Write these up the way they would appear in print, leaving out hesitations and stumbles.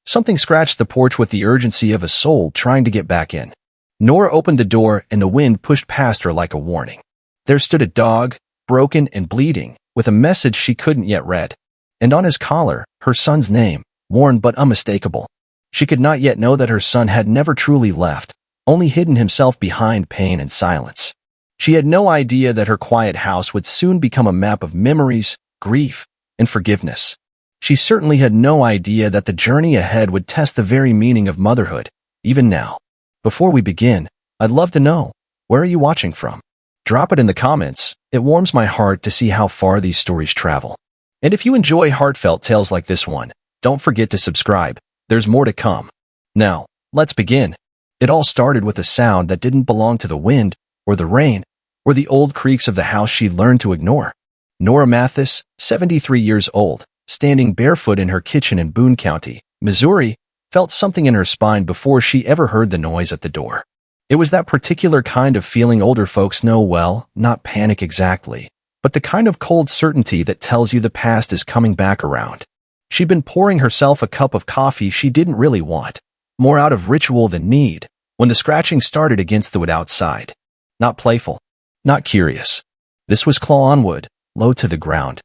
Something scratched the porch with the urgency of a soul trying to get back in. Nora opened the door and the wind pushed past her like a warning. There stood a dog, broken and bleeding, with a message she couldn't yet read. And on his collar, her son's name, worn but unmistakable. She could not yet know that her son had never truly left, only hidden himself behind pain and silence. She had no idea that her quiet house would soon become a map of memories, grief, and forgiveness. She certainly had no idea that the journey ahead would test the very meaning of motherhood, even now. Before we begin, I'd love to know, where are you watching from? Drop it in the comments. It warms my heart to see how far these stories travel. And if you enjoy heartfelt tales like this one, don't forget to subscribe. There's more to come. Now, let's begin. It all started with a sound that didn't belong to the wind, or the rain, or the old creaks of the house she'd learned to ignore. Nora Mathis, 73 years old, standing barefoot in her kitchen in Boone County, Missouri, felt something in her spine before she ever heard the noise at the door. It was that particular kind of feeling older folks know well, not panic exactly, but the kind of cold certainty that tells you the past is coming back around. She'd been pouring herself a cup of coffee she didn't really want, more out of ritual than need, when the scratching started against the wood outside. Not playful, not curious. This was claw on wood, low to the ground,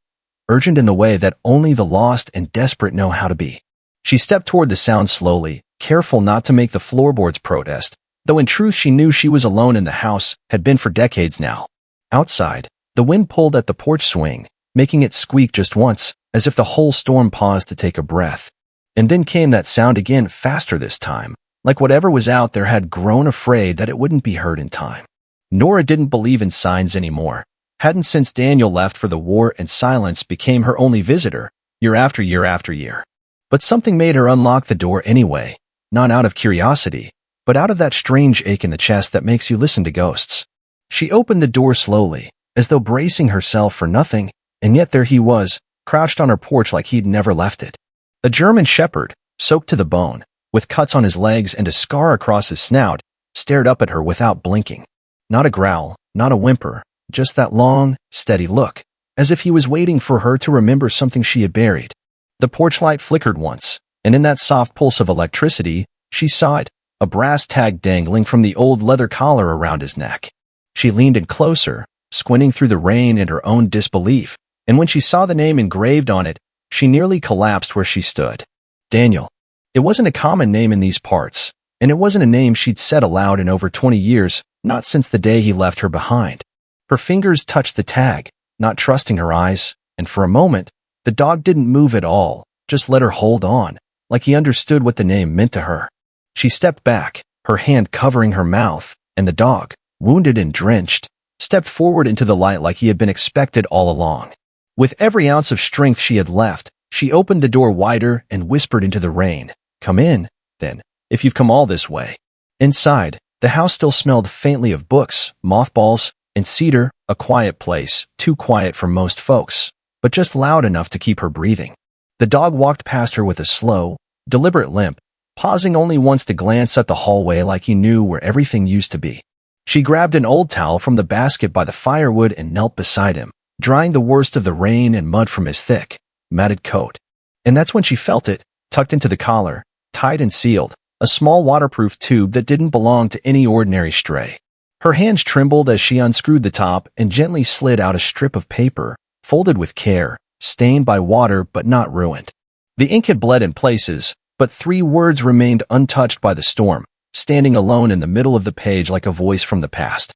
urgent in the way that only the lost and desperate know how to be. She stepped toward the sound slowly, careful not to make the floorboards protest, though in truth she knew she was alone in the house, had been for decades now. Outside, the wind pulled at the porch swing, making it squeak just once, as if the whole storm paused to take a breath. And then came that sound again, faster this time, like whatever was out there had grown afraid that it wouldn't be heard in time. Nora didn't believe in signs anymore, hadn't since Daniel left for the war and silence became her only visitor, year after year after year. But something made her unlock the door anyway, not out of curiosity, but out of that strange ache in the chest that makes you listen to ghosts. She opened the door slowly, as though bracing herself for nothing, and yet there he was, crouched on her porch like he'd never left it. A German shepherd, soaked to the bone, with cuts on his legs and a scar across his snout, stared up at her without blinking. Not a growl, not a whimper, just that long, steady look, as if he was waiting for her to remember something she had buried. The porch light flickered once, and in that soft pulse of electricity, she saw it, a brass tag dangling from the old leather collar around his neck. She leaned in closer, squinting through the rain and her own disbelief, and when she saw the name engraved on it, she nearly collapsed where she stood. Daniel. It wasn't a common name in these parts, and it wasn't a name she'd said aloud in over 20 years, not since the day he left her behind. Her fingers touched the tag, not trusting her eyes, and for a moment, the dog didn't move at all, just let her hold on, like he understood what the name meant to her. She stepped back, her hand covering her mouth, and the dog, wounded and drenched, stepped forward into the light like he had been expected all along. With every ounce of strength she had left, she opened the door wider and whispered into the rain, "Come in, then, if you've come all this way." Inside, the house still smelled faintly of books, mothballs, and cedar, a quiet place, too quiet for most folks, but just loud enough to keep her breathing. The dog walked past her with a slow, deliberate limp, pausing only once to glance at the hallway like he knew where everything used to be. She grabbed an old towel from the basket by the firewood and knelt beside him, drying the worst of the rain and mud from his thick, matted coat. And that's when she felt it, tucked into the collar, tied and sealed, a small waterproof tube that didn't belong to any ordinary stray. Her hands trembled as she unscrewed the top and gently slid out a strip of paper, folded with care, stained by water but not ruined. The ink had bled in places, but 3 words remained untouched by the storm, standing alone in the middle of the page like a voice from the past.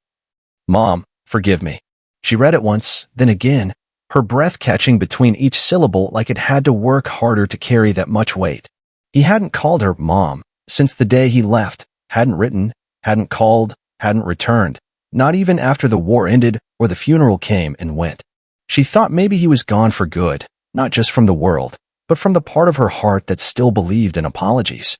"Mom, forgive me." She read it once, then again, her breath catching between each syllable like it had to work harder to carry that much weight. He hadn't called her Mom since the day he left, hadn't written, hadn't called, hadn't returned, not even after the war ended or the funeral came and went. She thought maybe he was gone for good, not just from the world, but from the part of her heart that still believed in apologies.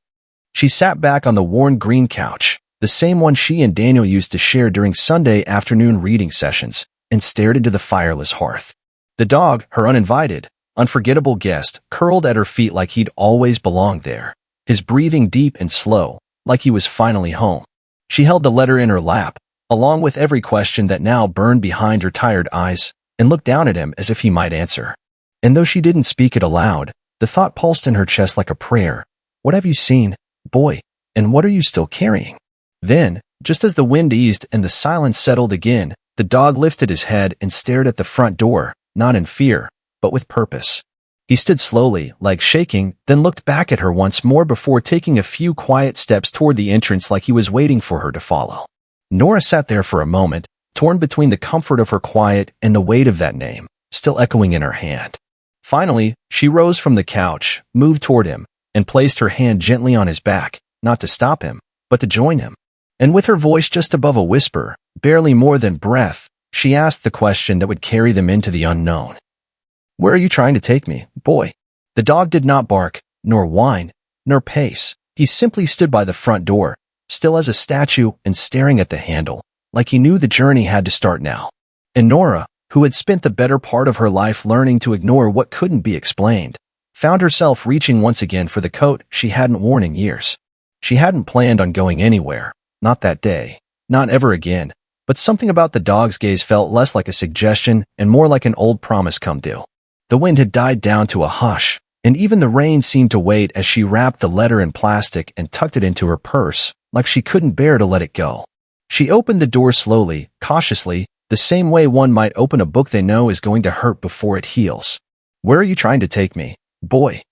She sat back on the worn green couch, the same one she and Daniel used to share during Sunday afternoon reading sessions, and stared into the fireless hearth. The dog, her uninvited, unforgettable guest, curled at her feet like he'd always belonged there, his breathing deep and slow, like he was finally home. She held the letter in her lap, along with every question that now burned behind her tired eyes, and looked down at him as if he might answer. And though she didn't speak it aloud, the thought pulsed in her chest like a prayer. What have you seen, boy, and what are you still carrying? Then, just as the wind eased and the silence settled again, the dog lifted his head and stared at the front door, not in fear, but with purpose. He stood slowly, legs shaking, then looked back at her once more before taking a few quiet steps toward the entrance like he was waiting for her to follow. Nora sat there for a moment, torn between the comfort of her quiet and the weight of that name, still echoing in her hand. Finally, she rose from the couch, moved toward him, and placed her hand gently on his back, not to stop him, but to join him. And with her voice just above a whisper, barely more than breath, she asked the question that would carry them into the unknown. Where are you trying to take me, boy? The dog did not bark, nor whine, nor pace. He simply stood by the front door, still as a statue and staring at the handle, like he knew the journey had to start now. And Nora, who had spent the better part of her life learning to ignore what couldn't be explained, found herself reaching once again for the coat she hadn't worn in years. She hadn't planned on going anywhere, not that day, not ever again, but something about the dog's gaze felt less like a suggestion and more like an old promise come due. The wind had died down to a hush, and even the rain seemed to wait as she wrapped the letter in plastic and tucked it into her purse, like she couldn't bear to let it go. She opened the door slowly, cautiously, the same way one might open a book they know is going to hurt before it heals. Where are you trying to take me, boy?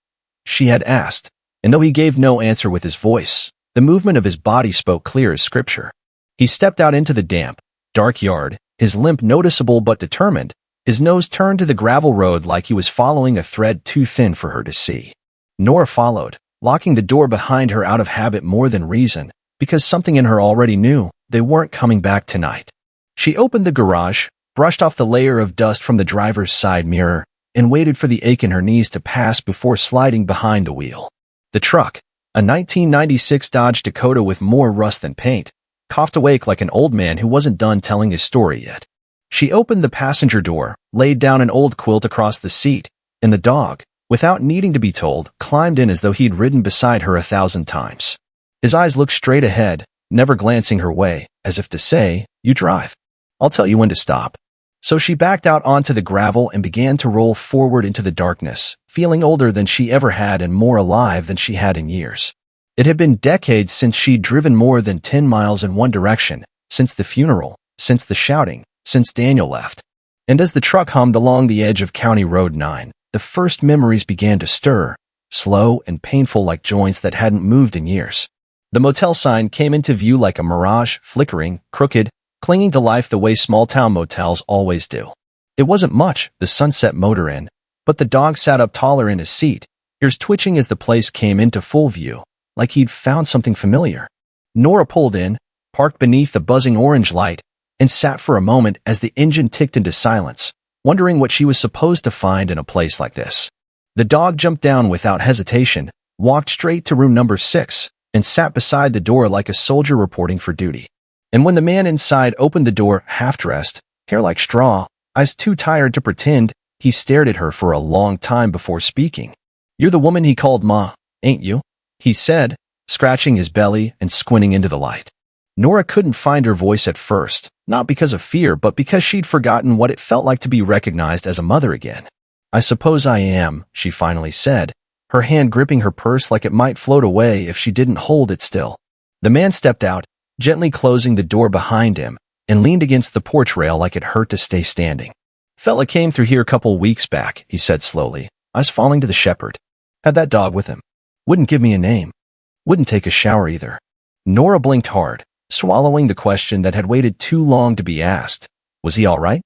She had asked, and though he gave no answer with his voice, the movement of his body spoke clear as scripture. He stepped out into the damp, dark yard, his limp noticeable but determined, his nose turned to the gravel road like he was following a thread too thin for her to see. Nora followed, locking the door behind her out of habit more than reason, because something in her already knew they weren't coming back tonight. She opened the garage, brushed off the layer of dust from the driver's side mirror, and waited for the ache in her knees to pass before sliding behind the wheel. The truck, a 1996 Dodge Dakota with more rust than paint, coughed awake like an old man who wasn't done telling his story yet. She opened the passenger door, laid down an old quilt across the seat, and the dog, without needing to be told, climbed in as though he'd ridden beside her 1,000 times. His eyes looked straight ahead, never glancing her way, as if to say, "You drive. I'll tell you when to stop." So she backed out onto the gravel and began to roll forward into the darkness, feeling older than she ever had and more alive than she had in years. It had been decades since she'd driven more than 10 miles in one direction, since the funeral, since the shouting, since Daniel left. And as the truck hummed along the edge of County Road 9, the first memories began to stir, slow and painful like joints that hadn't moved in years. The motel sign came into view like a mirage, flickering, crooked, clinging to life the way small-town motels always do. It wasn't much, the Sunset Motor Inn, but the dog sat up taller in his seat, ears twitching as the place came into full view, like he'd found something familiar. Nora pulled in, parked beneath the buzzing orange light, and sat for a moment as the engine ticked into silence, wondering what she was supposed to find in a place like this. The dog jumped down without hesitation, walked straight to room number 6, and sat beside the door like a soldier reporting for duty. And when the man inside opened the door, half-dressed, hair like straw, eyes too tired to pretend, he stared at her for a long time before speaking. "You're the woman he called Ma, ain't you?" he said, scratching his belly and squinting into the light. Nora couldn't find her voice at first, not because of fear, but because she'd forgotten what it felt like to be recognized as a mother again. "I suppose I am," she finally said, her hand gripping her purse like it might float away if she didn't hold it still. The man stepped out, gently closing the door behind him, and leaned against the porch rail like it hurt to stay standing. "Fella came through here a couple weeks back," he said slowly. "I's falling to the shepherd. Had that dog with him. Wouldn't give me a name. Wouldn't take a shower either." Nora blinked hard, swallowing the question that had waited too long to be asked. Was he all right?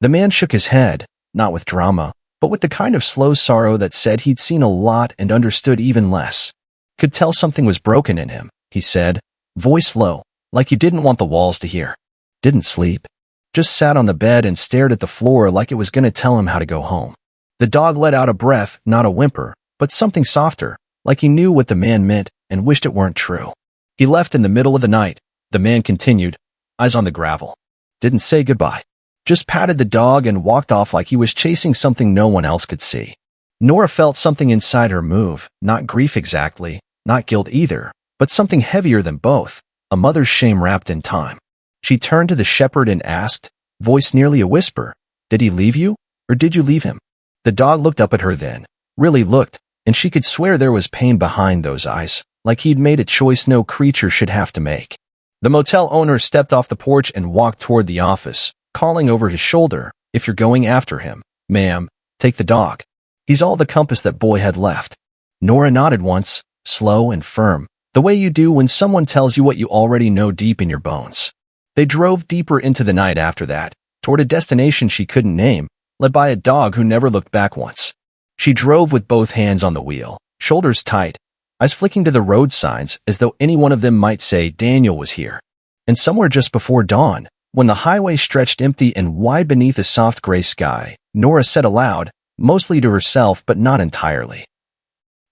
The man shook his head, not with drama, but with the kind of slow sorrow that said he'd seen a lot and understood even less. "Could tell something was broken in him," he said, voice low, like he didn't want the walls to hear. "Didn't sleep. Just sat on the bed and stared at the floor like it was going to tell him how to go home." The dog let out a breath, not a whimper, but something softer, like he knew what the man meant and wished it weren't true. "He left in the middle of the night," the man continued, eyes on the gravel. "Didn't say goodbye. Just patted the dog and walked off like he was chasing something no one else could see." Nora felt something inside her move, not grief exactly, not guilt either, but something heavier than both, a mother's shame wrapped in time. She turned to the shepherd and asked, voice nearly a whisper, "Did he leave you, or did you leave him?" The dog looked up at her then, really looked, and she could swear there was pain behind those eyes, like he'd made a choice no creature should have to make. The motel owner stepped off the porch and walked toward the office, calling over his shoulder, "If you're going after him, ma'am, take the dog. He's all the compass that boy had left." Nora nodded once, slow and firm, the way you do when someone tells you what you already know deep in your bones. They drove deeper into the night after that, toward a destination she couldn't name, led by a dog who never looked back once. She drove with both hands on the wheel, shoulders tight, eyes flicking to the road signs as though any one of them might say Daniel was here. And somewhere just before dawn, when the highway stretched empty and wide beneath a soft gray sky, Nora said aloud, mostly to herself but not entirely,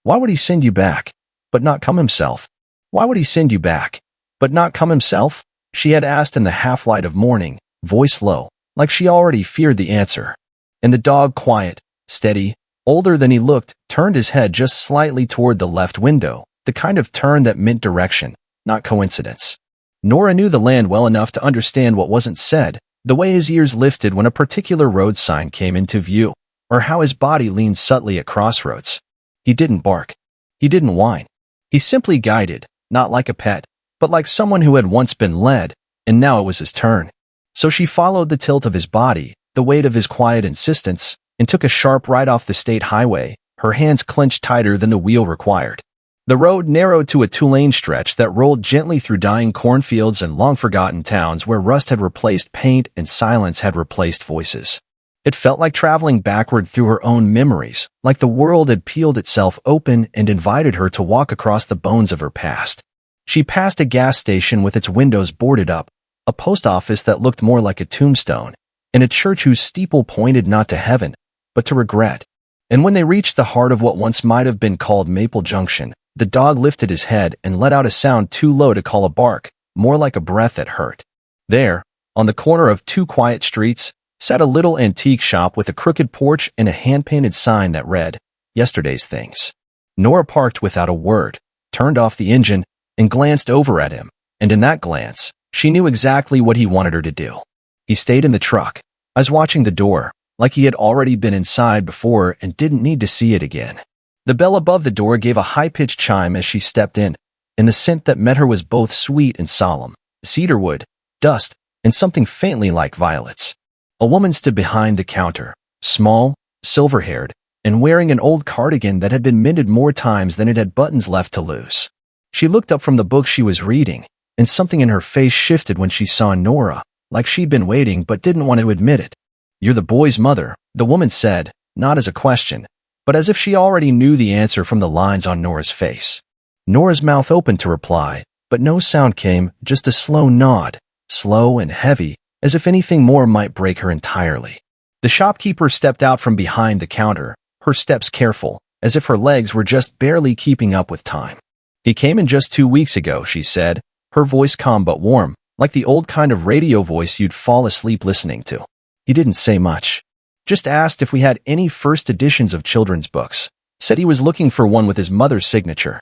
"Why would he send you back, but not come himself? Why would he send you back, but not come himself?" she had asked in the half-light of morning, voice low, like she already feared the answer. And the dog, quiet, steady, older than he looked, turned his head just slightly toward the left window, the kind of turn that meant direction, not coincidence. Nora knew the land well enough to understand what wasn't said, the way his ears lifted when a particular road sign came into view, or how his body leaned subtly at crossroads. He didn't bark. He didn't whine. He simply guided, not like a pet, but like someone who had once been led, and now it was his turn. So she followed the tilt of his body, the weight of his quiet insistence, and took a sharp right off the state highway, her hands clenched tighter than the wheel required. The road narrowed to a two-lane stretch that rolled gently through dying cornfields and long-forgotten towns where rust had replaced paint and silence had replaced voices. It felt like traveling backward through her own memories, like the world had peeled itself open and invited her to walk across the bones of her past. She passed a gas station with its windows boarded up, a post office that looked more like a tombstone, and a church whose steeple pointed not to heaven, but to regret. And when they reached the heart of what once might have been called Maple Junction, the dog lifted his head and let out a sound too low to call a bark, more like a breath that hurt. There, on the corner of two quiet streets, sat a little antique shop with a crooked porch and a hand-painted sign that read, "Yesterday's Things." Nora parked without a word, turned off the engine, and glanced over at him, and in that glance, she knew exactly what he wanted her to do. He stayed in the truck, eyes watching the door, like he had already been inside before and didn't need to see it again. The bell above the door gave a high-pitched chime as she stepped in, and the scent that met her was both sweet and solemn, cedarwood, dust, and something faintly like violets. A woman stood behind the counter, small, silver-haired, and wearing an old cardigan that had been mended more times than it had buttons left to lose. She looked up from the book she was reading, and something in her face shifted when she saw Nora, like she'd been waiting but didn't want to admit it. "You're the boy's mother," the woman said, not as a question, but as if she already knew the answer from the lines on Nora's face. Nora's mouth opened to reply, but no sound came, just a slow nod, slow and heavy, as if anything more might break her entirely. The shopkeeper stepped out from behind the counter, her steps careful, as if her legs were just barely keeping up with time. "He came in just 2 weeks ago," she said, her voice calm but warm, like the old kind of radio voice you'd fall asleep listening to. "He didn't say much. Just asked if we had any first editions of children's books. Said he was looking for one with his mother's signature."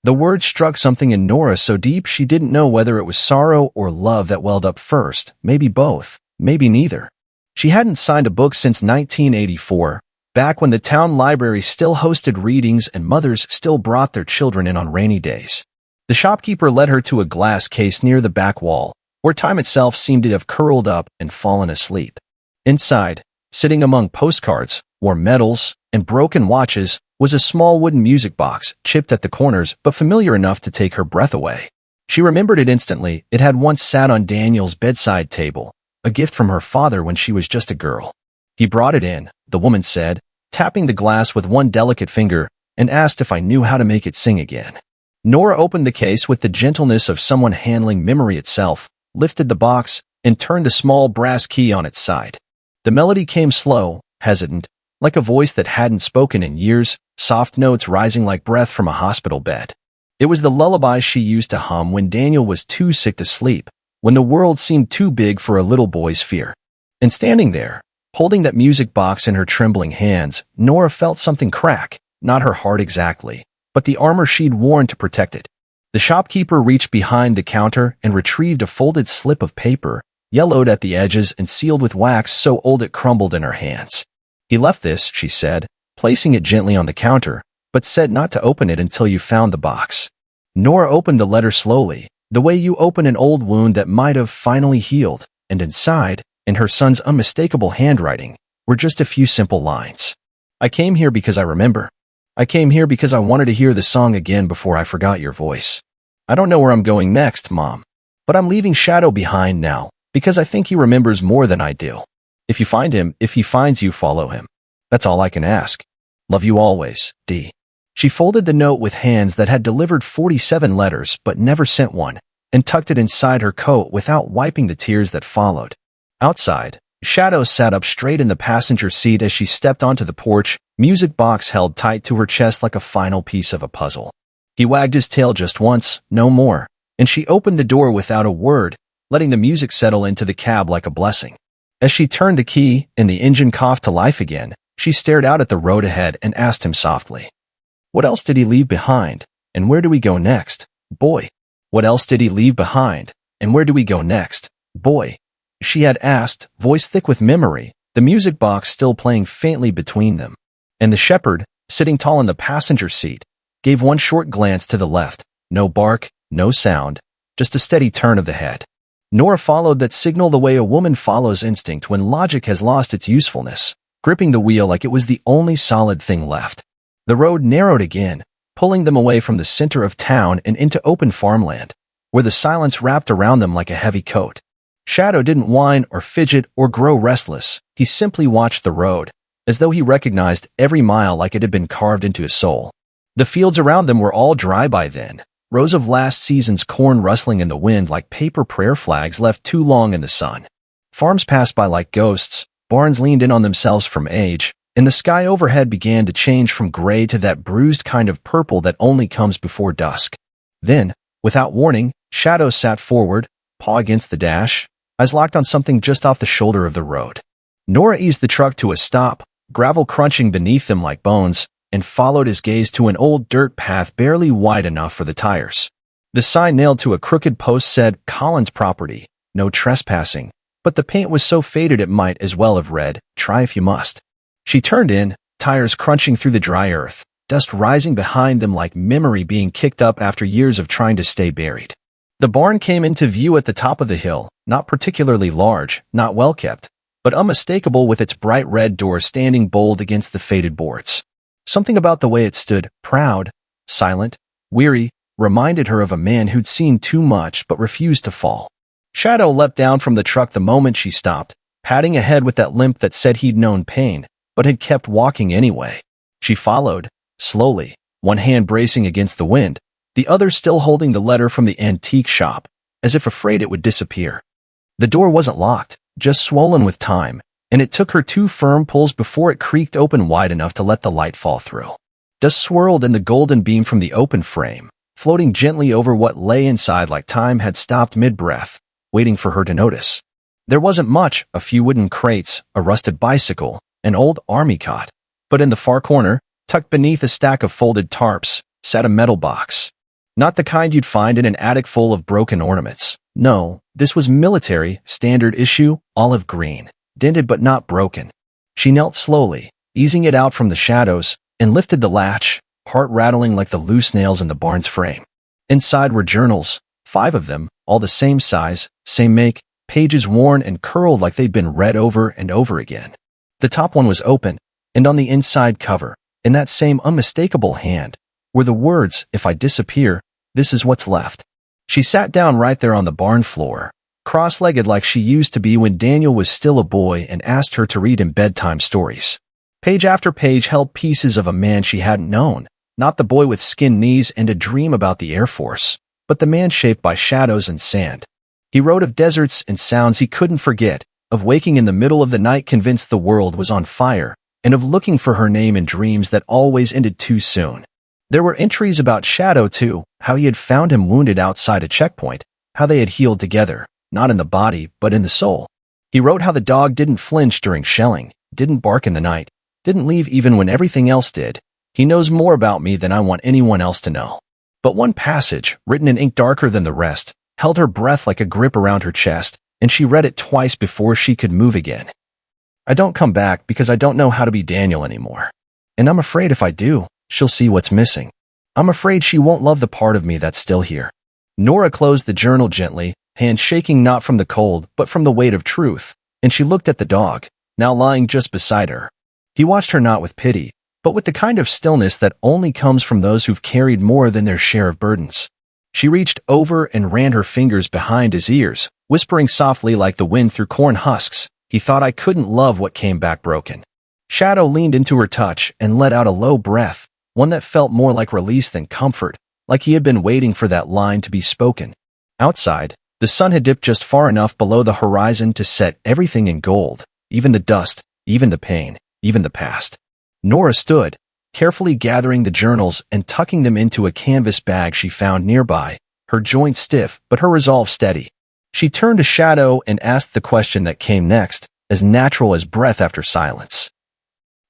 The word struck something in Nora so deep she didn't know whether it was sorrow or love that welled up first, maybe both, maybe neither. She hadn't signed a book since 1984, back when the town library still hosted readings and mothers still brought their children in on rainy days. The shopkeeper led her to a glass case near the back wall, where time itself seemed to have curled up and fallen asleep. Inside, sitting among postcards, war medals, and broken watches, was a small wooden music box, chipped at the corners but familiar enough to take her breath away. She remembered it instantly. It had once sat on Daniel's bedside table, a gift from her father when she was just a girl. "He brought it in," the woman said, tapping the glass with one delicate finger, "and asked if I knew how to make it sing again." Nora opened the case with the gentleness of someone handling memory itself, lifted the box, and turned the small brass key on its side. The melody came slow, hesitant, like a voice that hadn't spoken in years, soft notes rising like breath from a hospital bed. It was the lullaby she used to hum when Daniel was too sick to sleep, when the world seemed too big for a little boy's fear. And standing there, holding that music box in her trembling hands, Nora felt something crack, not her heart exactly, but the armor she'd worn to protect it. The shopkeeper reached behind the counter and retrieved a folded slip of paper, yellowed at the edges and sealed with wax so old it crumbled in her hands. "He left this," she said, placing it gently on the counter, but said not to open it until you found the box. Nora opened the letter slowly, the way you open an old wound that might have finally healed, and inside, in her son's unmistakable handwriting, were just a few simple lines. I came here because I remember. I came here because I wanted to hear the song again before I forgot your voice. I don't know where I'm going next, Mom, but I'm leaving Shadow behind now because I think he remembers more than I do. If you find him, if he finds you, follow him. That's all I can ask. Love you always, D. She folded the note with hands that had delivered 47 letters but never sent one, and tucked it inside her coat without wiping the tears that followed. Outside, Shadow sat up straight in the passenger seat as she stepped onto the porch, music box held tight to her chest like a final piece of a puzzle. He wagged his tail just once, no more, and she opened the door without a word, letting the music settle into the cab like a blessing. As she turned the key and the engine coughed to life again, she stared out at the road ahead and asked him softly, "What else did he leave behind, and where do we go next, boy? What else did he leave behind, and where do we go next, boy?" She had asked, voice thick with memory, the music box still playing faintly between them. And the shepherd, sitting tall in the passenger seat, gave one short glance to the left. No bark, no sound, just a steady turn of the head. Nora followed that signal the way a woman follows instinct when logic has lost its usefulness, gripping the wheel like it was the only solid thing left. The road narrowed again, pulling them away from the center of town and into open farmland, where the silence wrapped around them like a heavy coat. Shadow didn't whine or fidget or grow restless. He simply watched the road, as though he recognized every mile like it had been carved into his soul. The fields around them were all dry by then, rows of last season's corn rustling in the wind like paper prayer flags left too long in the sun. Farms passed by like ghosts, barns leaned in on themselves from age, and the sky overhead began to change from gray to that bruised kind of purple that only comes before dusk. Then, without warning, Shadow sat forward, paw against the dash, eyes locked on something just off the shoulder of the road. Nora eased the truck to a stop, gravel crunching beneath them like bones, and followed his gaze to an old dirt path barely wide enough for the tires. The sign nailed to a crooked post said, "Collins Property, no trespassing," but the paint was so faded it might as well have read, "Try if you must." She turned in, tires crunching through the dry earth, dust rising behind them like memory being kicked up after years of trying to stay buried. The barn came into view at the top of the hill, not particularly large, not well kept, but unmistakable with its bright red door standing bold against the faded boards. Something about the way it stood, proud, silent, weary, reminded her of a man who'd seen too much but refused to fall. Shadow leapt down from the truck the moment she stopped, patting ahead with that limp that said he'd known pain, but had kept walking anyway. She followed, slowly, one hand bracing against the wind, the other still holding the letter from the antique shop, as if afraid it would disappear. The door wasn't locked, just swollen with time, and it took her 2 firm pulls before it creaked open wide enough to let the light fall through. Dust swirled in the golden beam from the open frame, floating gently over what lay inside like time had stopped mid-breath, waiting for her to notice. There wasn't much, a few wooden crates, a rusted bicycle, an old army cot. But in the far corner, tucked beneath a stack of folded tarps, sat a metal box. Not the kind you'd find in an attic full of broken ornaments. No, this was military, standard issue, olive green, dented but not broken. She knelt slowly, easing it out from the shadows, and lifted the latch, heart rattling like the loose nails in the barn's frame. Inside were journals, 5 of them, all the same size, same make, pages worn and curled like they'd been read over and over again. The top one was open, and on the inside cover, in that same unmistakable hand, were the words, "If I disappear, this is what's left." She sat down right there on the barn floor, cross-legged like she used to be when Daniel was still a boy, and asked her to read him bedtime stories. Page after page held pieces of a man she hadn't known, not the boy with skinned knees and a dream about the Air Force, but the man shaped by shadows and sand. He wrote of deserts and sounds he couldn't forget, of waking in the middle of the night convinced the world was on fire, and of looking for her name in dreams that always ended too soon. There were entries about Shadow, too, how he had found him wounded outside a checkpoint, how they had healed together, not in the body, but in the soul. He wrote how the dog didn't flinch during shelling, didn't bark in the night, didn't leave even when everything else did. He knows more about me than I want anyone else to know. But one passage, written in ink darker than the rest, held her breath like a grip around her chest, and she read it twice before she could move again. "I don't come back because I don't know how to be Daniel anymore. And I'm afraid if I do, she'll see what's missing. I'm afraid she won't love the part of me that's still here. Nora closed the journal gently, hands shaking not from the cold, but from the weight of truth, and she looked at the dog, now lying just beside her. He watched her not with pity, but with the kind of stillness that only comes from those who've carried more than their share of burdens. She reached over and ran her fingers behind his ears, whispering softly like the wind through corn husks, "He thought I couldn't love what came back broken." Shadow leaned into her touch and let out a low breath, one that felt more like release than comfort, like he had been waiting for that line to be spoken. Outside, the sun had dipped just far enough below the horizon to set everything in gold, even the dust, even the pain, even the past. Nora stood, carefully gathering the journals and tucking them into a canvas bag she found nearby, her joints stiff but her resolve steady. She turned to Shadow and asked the question that came next, as natural as breath after silence.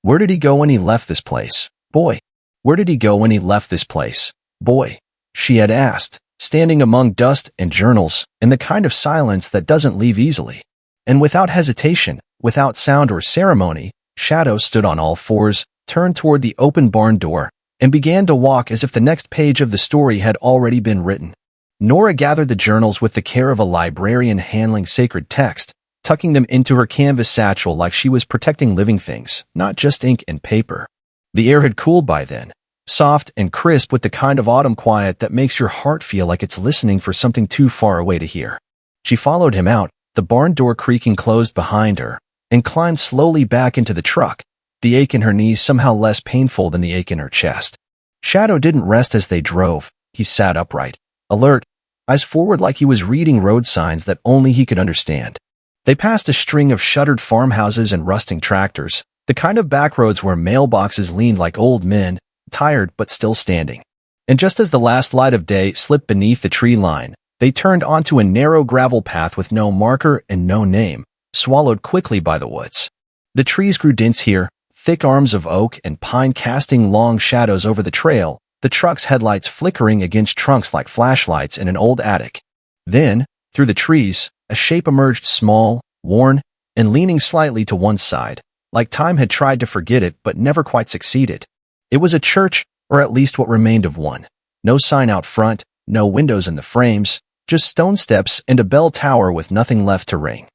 "Where did he go when he left this place, boy? Where did he go when he left this place, boy?" she had asked, standing among dust and journals, in the kind of silence that doesn't leave easily. And without hesitation, without sound or ceremony, Shadow stood on all fours, turned toward the open barn door, and began to walk as if the next page of the story had already been written. Nora gathered the journals with the care of a librarian handling sacred text, tucking them into her canvas satchel like she was protecting living things, not just ink and paper. The air had cooled by then, soft and crisp with the kind of autumn quiet that makes your heart feel like it's listening for something too far away to hear. She followed him out, the barn door creaking closed behind her, and climbed slowly back into the truck, the ache in her knees somehow less painful than the ache in her chest. Shadow didn't rest as they drove. He sat upright, alert, eyes forward like he was reading road signs that only he could understand. They passed a string of shuttered farmhouses and rusting tractors, the kind of back roads where mailboxes leaned like old men, tired but still standing. And just as the last light of day slipped beneath the tree line, they turned onto a narrow gravel path with no marker and no name, swallowed quickly by the woods. The trees grew dense here, thick arms of oak and pine casting long shadows over the trail, the truck's headlights flickering against trunks like flashlights in an old attic. Then, through the trees, a shape emerged, small, worn, and leaning slightly to one side, like time had tried to forget it but never quite succeeded. It was a church, or at least what remained of one. No sign out front, no windows in the frames, just stone steps and a bell tower with nothing left to ring.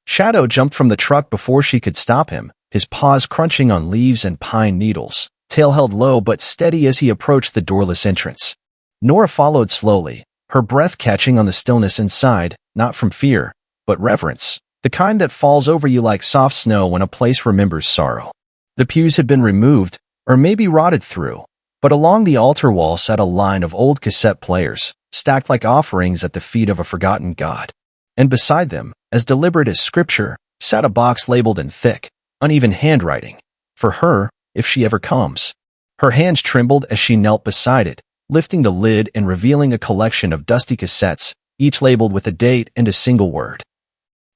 Shadow jumped from the truck before she could stop him, his paws crunching on leaves and pine needles, tail held low but steady as he approached the doorless entrance. Nora followed slowly, her breath catching on the stillness inside, not from fear, but reverence, the kind that falls over you like soft snow when a place remembers sorrow. The pews had been removed, or maybe rotted through, but along the altar wall sat a line of old cassette players, stacked like offerings at the feet of a forgotten god. And beside them, as deliberate as scripture, sat a box labeled in thick, uneven handwriting. For her, if she ever comes. Her hands trembled as she knelt beside it, lifting the lid and revealing a collection of dusty cassettes, each labeled with a date and a single word.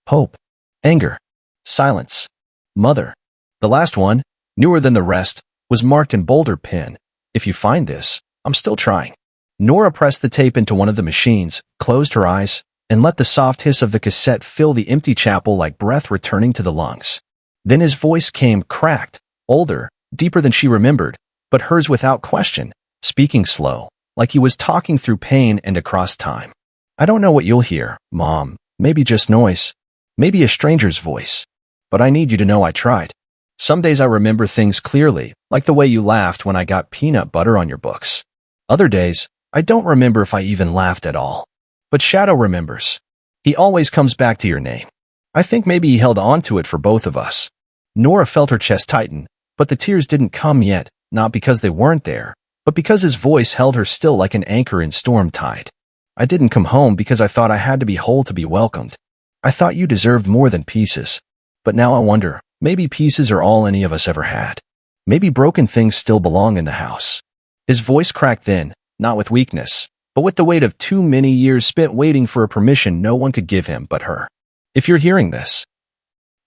Hope. Anger. Silence. Mother. The last one, newer than the rest, was marked in bolder pen. If you find this, I'm still trying. Nora pressed the tape into one of the machines, closed her eyes, and let the soft hiss of the cassette fill the empty chapel like breath returning to the lungs. Then his voice came, cracked, older, deeper than she remembered, but hers without question, speaking slow, like he was talking through pain and across time. I don't know what you'll hear, Mom. Maybe just noise. Maybe a stranger's voice. But I need you to know I tried. Some days I remember things clearly, like the way you laughed when I got peanut butter on your books. Other days, I don't remember if I even laughed at all. But Shadow remembers. He always comes back to your name. I think maybe he held on to it for both of us. Nora felt her chest tighten, but the tears didn't come yet, not because they weren't there, but because his voice held her still like an anchor in storm tide. I didn't come home because I thought I had to be whole to be welcomed. I thought you deserved more than pieces. But now I wonder, maybe pieces are all any of us ever had. Maybe broken things still belong in the house. His voice cracked then, not with weakness, but with the weight of too many years spent waiting for a permission no one could give him but her. If you're hearing this,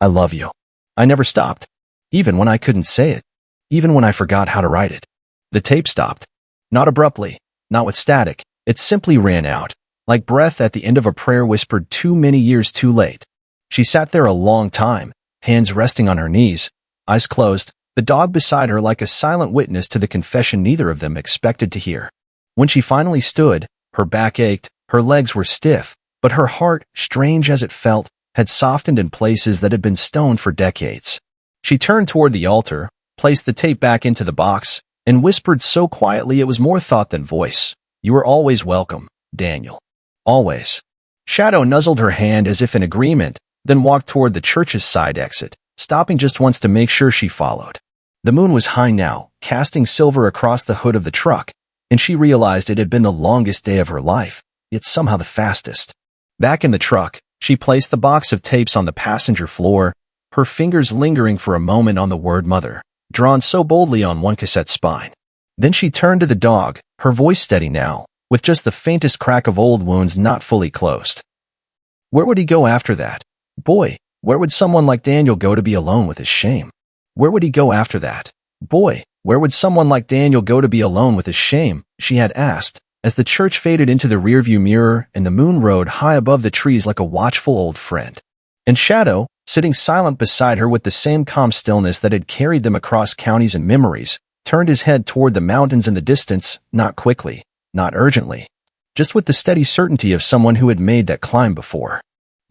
I love you. I never stopped, even when I couldn't say it, even when I forgot how to write it. The tape stopped. Not abruptly, not with static. It simply ran out, like breath at the end of a prayer whispered too many years too late. She sat there a long time, hands resting on her knees, eyes closed, the dog beside her like a silent witness to the confession neither of them expected to hear. When she finally stood, her back ached, her legs were stiff, but her heart, strange as it felt, had softened in places that had been stoned for decades. She turned toward the altar, placed the tape back into the box, and whispered so quietly it was more thought than voice, "You are always welcome, Daniel. Always." Shadow nuzzled her hand as if in agreement, then walked toward the church's side exit, stopping just once to make sure she followed. The moon was high now, casting silver across the hood of the truck, and she realized it had been the longest day of her life, yet somehow the fastest. Back in the truck, she placed the box of tapes on the passenger floor, her fingers lingering for a moment on the word mother, drawn so boldly on one cassette spine. Then she turned to the dog, her voice steady now, with just the faintest crack of old wounds not fully closed. Where would he go after that? Boy, where would someone like Daniel go to be alone with his shame? Where would he go after that? Boy, where would someone like Daniel go to be alone with his shame? She had asked, as the church faded into the rearview mirror and the moon rode high above the trees like a watchful old friend. And Shadow, sitting silent beside her with the same calm stillness that had carried them across counties and memories, turned his head toward the mountains in the distance, not quickly, not urgently, just with the steady certainty of someone who had made that climb before.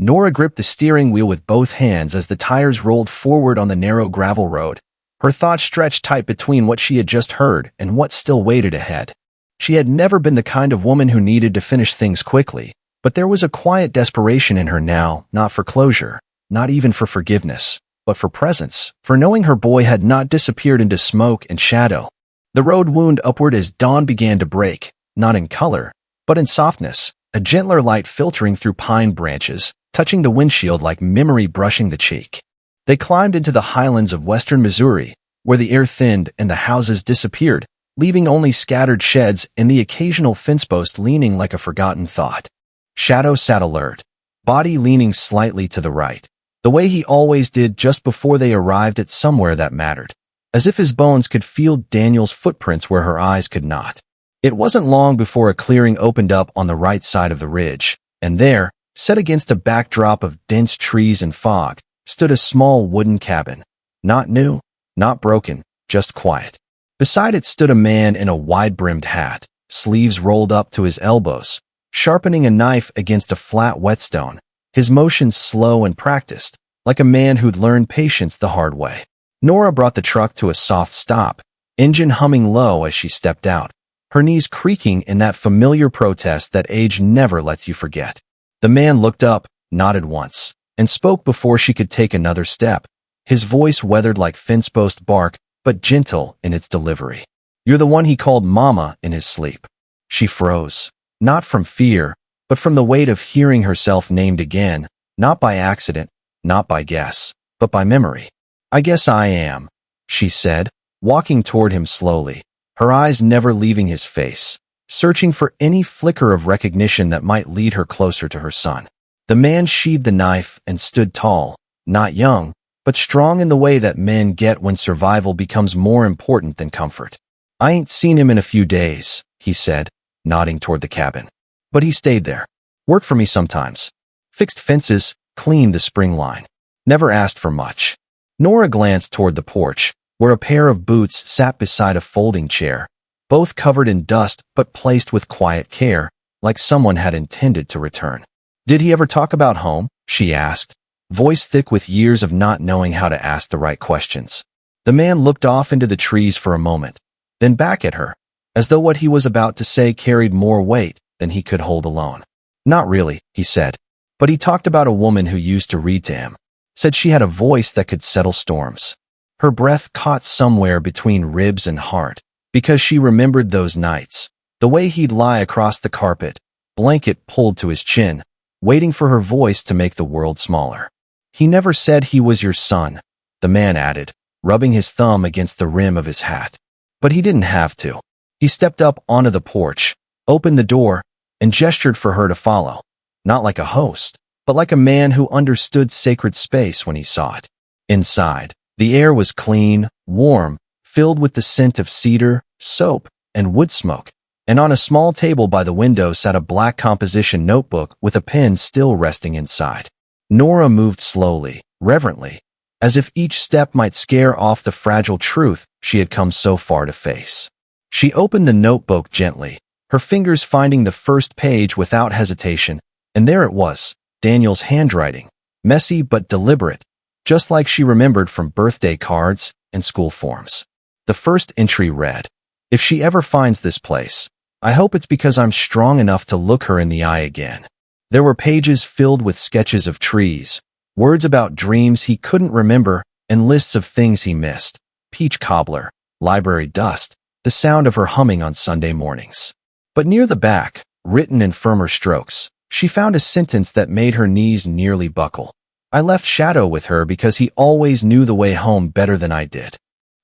Nora gripped the steering wheel with both hands as the tires rolled forward on the narrow gravel road. Her thoughts stretched tight between what she had just heard and what still waited ahead. She had never been the kind of woman who needed to finish things quickly, but there was a quiet desperation in her now, not for closure, not even for forgiveness, but for presence, for knowing her boy had not disappeared into smoke and shadow. The road wound upward as dawn began to break, not in color, but in softness, a gentler light filtering through pine branches, touching the windshield like memory brushing the cheek. They climbed into the highlands of western Missouri, where the air thinned and the houses disappeared, leaving only scattered sheds and the occasional fence post leaning like a forgotten thought. Shadow sat alert, body leaning slightly to the right, the way he always did just before they arrived at somewhere that mattered, as if his bones could feel Daniel's footprints where her eyes could not. It wasn't long before a clearing opened up on the right side of the ridge, and there, set against a backdrop of dense trees and fog, stood a small wooden cabin. Not new, not broken, just quiet. Beside it stood a man in a wide-brimmed hat, sleeves rolled up to his elbows, sharpening a knife against a flat whetstone, his motions slow and practiced, like a man who'd learned patience the hard way. Nora brought the truck to a soft stop, engine humming low as she stepped out, her knees creaking in that familiar protest that age never lets you forget. The man looked up, nodded once, and spoke before she could take another step, his voice weathered like fence post bark, but gentle in its delivery. "You're the one he called Mama in his sleep." She froze, not from fear, but from the weight of hearing herself named again, not by accident, not by guess, but by memory. "I guess I am," she said, walking toward him slowly, her eyes never leaving his face, searching for any flicker of recognition that might lead her closer to her son. The man sheathed the knife and stood tall, not young, but strong in the way that men get when survival becomes more important than comfort. "I ain't seen him in a few days," he said, nodding toward the cabin. "But he stayed there. Worked for me sometimes. Fixed fences, cleaned the spring line. Never asked for much." Nora glanced toward the porch, where a pair of boots sat beside a folding chair, both covered in dust but placed with quiet care, like someone had intended to return. "Did he ever talk about home?" she asked, voice thick with years of not knowing how to ask the right questions. The man looked off into the trees for a moment, then back at her, as though what he was about to say carried more weight than he could hold alone. "Not really," he said, "but he talked about a woman who used to read to him, said she had a voice that could settle storms." Her breath caught somewhere between ribs and heart, because she remembered those nights, the way he'd lie across the carpet, blanket pulled to his chin, waiting for her voice to make the world smaller. "He never said he was your son," the man added, rubbing his thumb against the rim of his hat. "But he didn't have to." He stepped up onto the porch, opened the door, and gestured for her to follow, not like a host, but like a man who understood sacred space when he saw it. Inside, the air was clean, warm, filled with the scent of cedar, soap, and wood smoke, and on a small table by the window sat a black composition notebook with a pen still resting inside. Nora moved slowly, reverently, as if each step might scare off the fragile truth she had come so far to face. She opened the notebook gently, her fingers finding the first page without hesitation, and there it was, Daniel's handwriting, messy but deliberate, just like she remembered from birthday cards and school forms. The first entry read, "If she ever finds this place, I hope it's because I'm strong enough to look her in the eye again." There were pages filled with sketches of trees, words about dreams he couldn't remember, and lists of things he missed: peach cobbler, library dust, the sound of her humming on Sunday mornings. But near the back, written in firmer strokes, she found a sentence that made her knees nearly buckle. "I left Shadow with her because he always knew the way home better than I did."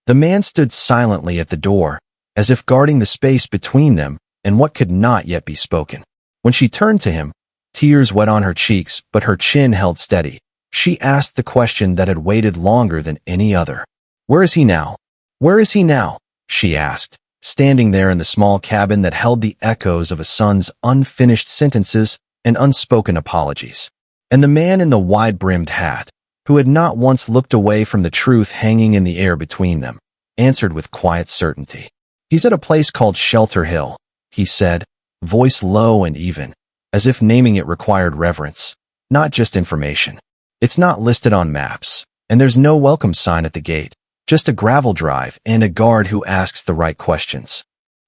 The man stood silently at the door, as if guarding the space between them and what could not yet be spoken. When she turned to him, tears wet on her cheeks but her chin held steady, she asked the question that had waited longer than any other. "Where is he now? Where is he now?" she asked, standing there in the small cabin that held the echoes of a son's unfinished sentences and unspoken apologies. And the man in the wide-brimmed hat, who had not once looked away from the truth hanging in the air between them, answered with quiet certainty. "He's at a place called Shelter Hill," he said, voice low and even, as if naming it required reverence, not just information. "It's not listed on maps, and there's no welcome sign at the gate, just a gravel drive and a guard who asks the right questions."